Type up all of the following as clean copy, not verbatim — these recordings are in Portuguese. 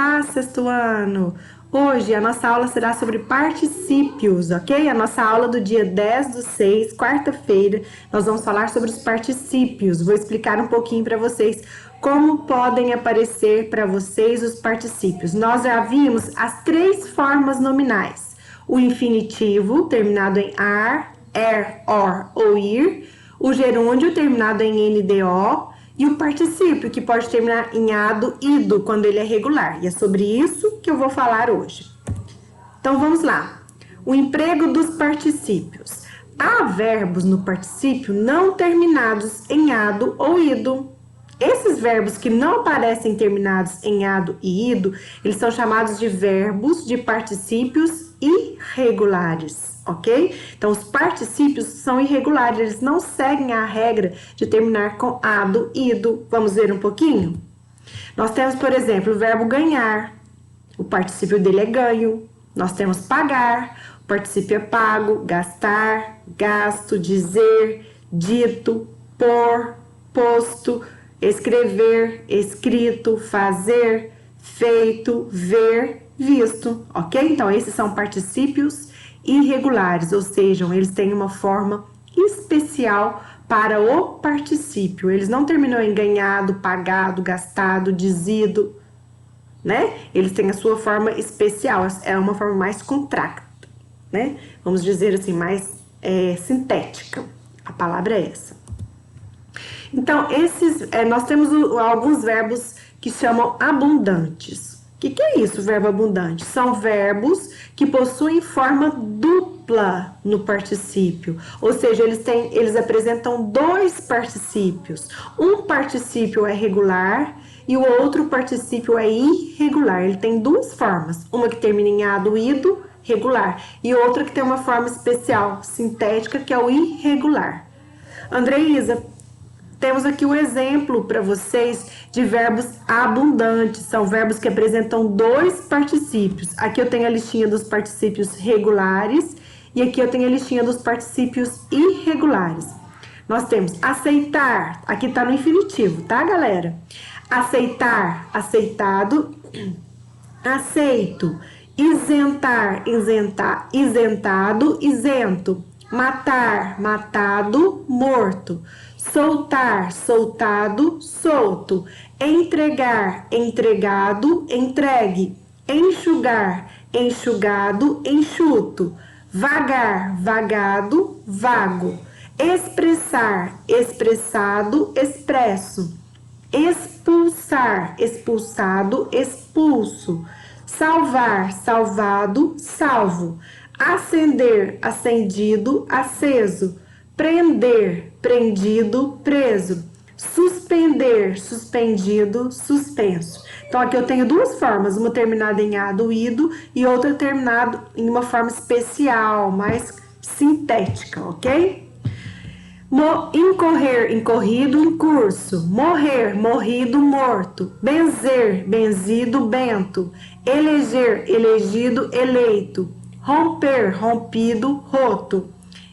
Olá, sexto ano! Hoje a nossa aula será sobre particípios, ok? A nossa aula do dia 10/6, quarta-feira, nós vamos falar sobre os particípios. Vou explicar um pouquinho para vocês como podem aparecer para vocês os particípios. Nós já vimos as três formas nominais: o infinitivo, terminado em ar, or ou ir, o gerúndio, terminado em ndo, e o particípio, que pode terminar em ado, ido, quando ele é regular. E é sobre isso que eu vou falar hoje. Então, vamos lá. O emprego dos particípios. Há verbos no particípio não terminados em ado ou ido. Esses verbos que não aparecem terminados em ado e ido, eles são chamados de verbos de particípios irregulares, ok? Então, os particípios são irregulares, eles não seguem a regra de terminar com ado, ido. Vamos ver um pouquinho? Nós temos, por exemplo, o verbo ganhar. O particípio dele é ganho. Nós temos pagar, o particípio é pago, gastar, gasto, dizer, dito, pôr, posto, escrever, escrito, fazer, feito, ver, visto, ok? Então, esses são particípios irregulares, ou seja, eles têm uma forma especial para o particípio. Eles não terminam em ganhado, pagado, gastado, dizido, né? Eles têm a sua forma especial, é uma forma mais contracta, né? Vamos dizer assim, mais sintética. A palavra é essa. Então, nós temos alguns verbos que chamam abundantes. O que é isso, verbo abundante? São verbos que possuem forma dupla no particípio. Ou seja, eles apresentam dois particípios. Um particípio é regular e o outro particípio é irregular. Ele tem duas formas. Uma que termina em ado, ido, regular. E outra que tem uma forma especial, sintética, que é o irregular. Andreísa, temos aqui o exemplo para vocês de verbos abundantes. São verbos que apresentam dois particípios. Aqui eu tenho a listinha dos particípios regulares e aqui eu tenho a listinha dos particípios irregulares. Nós temos aceitar, aqui está no infinitivo, tá, galera? Aceitar, aceitado, aceito, isentar, isentado, isento, matar, matado, morto, soltar, soltado, solto, entregar, entregado, entregue, enxugar, enxugado, enxuto, vagar, vagado, vago, expressar, expressado, expresso, expulsar, expulsado, expulso, salvar, salvado, salvo, acender, acendido, aceso, prender, prendido, preso, suspender, suspendido, suspenso. Então, aqui eu tenho duas formas, uma terminada em ado, ido, e outra terminada em uma forma especial, mais sintética, ok? Incorrer, incorrido, em curso, morrer, morrido, morto, benzer, benzido, bento, eleger, elegido, eleito, romper, rompido, roto,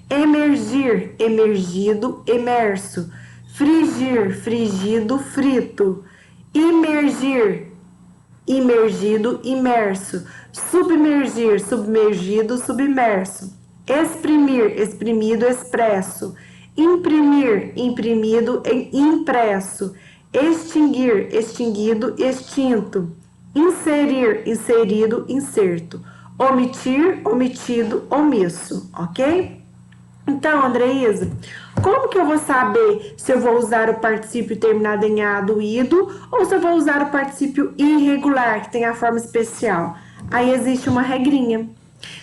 emergir, emergido, emerso, frigir, frigido, frito, imergir, imergido, imerso, submergir, submergido, submerso, exprimir, exprimido, expresso, imprimir, imprimido, impresso, extinguir, extinguido, extinto, inserir, inserido, inserto, omitir, omitido, omisso, ok? Então, Andreísa, como que eu vou saber se eu vou usar o particípio terminado em ado, ido, ou se eu vou usar o particípio irregular, que tem a forma especial? Aí existe uma regrinha.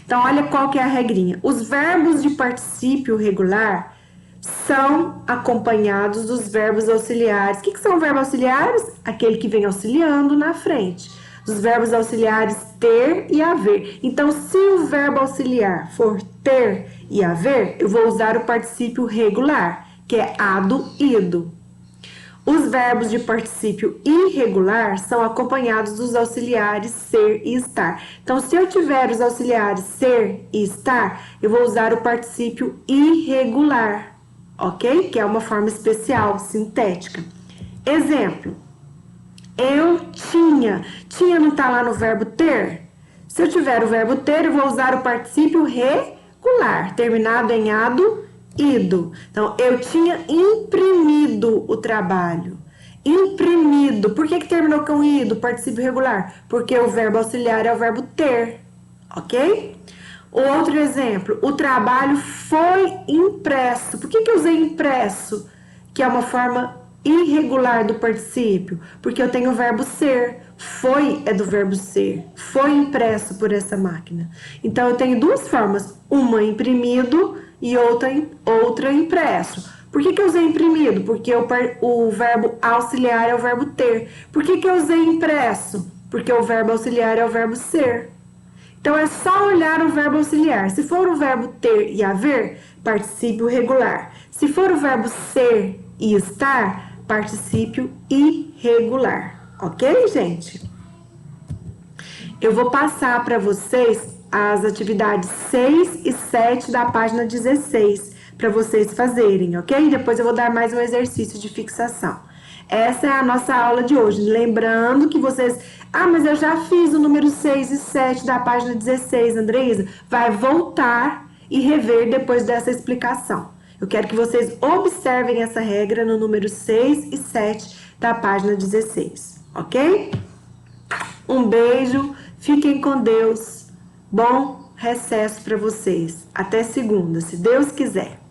Então, olha qual que é a regrinha. Os verbos de particípio regular são acompanhados dos verbos auxiliares. O que são verbos auxiliares? Aquele que vem auxiliando na frente. Dos verbos auxiliares ter e haver. Então, se o verbo auxiliar for ter e haver, eu vou usar o particípio regular, que é ado, ido. Os verbos de particípio irregular são acompanhados dos auxiliares ser e estar. Então, se eu tiver os auxiliares ser e estar, eu vou usar o particípio irregular, ok? Que é uma forma especial, sintética. Exemplo: Eu tinha. Tinha não tá lá no verbo ter? Se eu tiver o verbo ter, eu vou usar o particípio regular, terminado em ado, ido. Então, eu tinha imprimido o trabalho. Imprimido. Por que terminou com ido, particípio regular? Porque o verbo auxiliar é o verbo ter, ok? Outro exemplo, o trabalho foi impresso. Por que eu usei impresso, que é uma forma irregular do particípio? Porque eu tenho o verbo ser. Foi é do verbo ser. Foi impresso por essa máquina. Então, eu tenho duas formas. Uma imprimido e outra impresso. Por que eu usei imprimido? Porque o verbo auxiliar é o verbo ter. Por que eu usei impresso? Porque o verbo auxiliar é o verbo ser. Então, é só olhar o verbo auxiliar. Se for o verbo ter e haver, particípio regular. Se for o verbo ser e estar, particípio irregular. Ok, gente? Eu vou passar para vocês as atividades 6 e 7 da página 16 para vocês fazerem, ok? Depois eu vou dar mais um exercício de fixação. Essa é a nossa aula de hoje. Lembrando que vocês... Ah, mas eu já fiz o número 6 e 7 da página 16, Andreisa. Vai voltar e rever depois dessa explicação. Eu quero que vocês observem essa regra no número 6 e 7 da página 16, ok? Um beijo, fiquem com Deus. Bom recesso para vocês. Até segunda, se Deus quiser.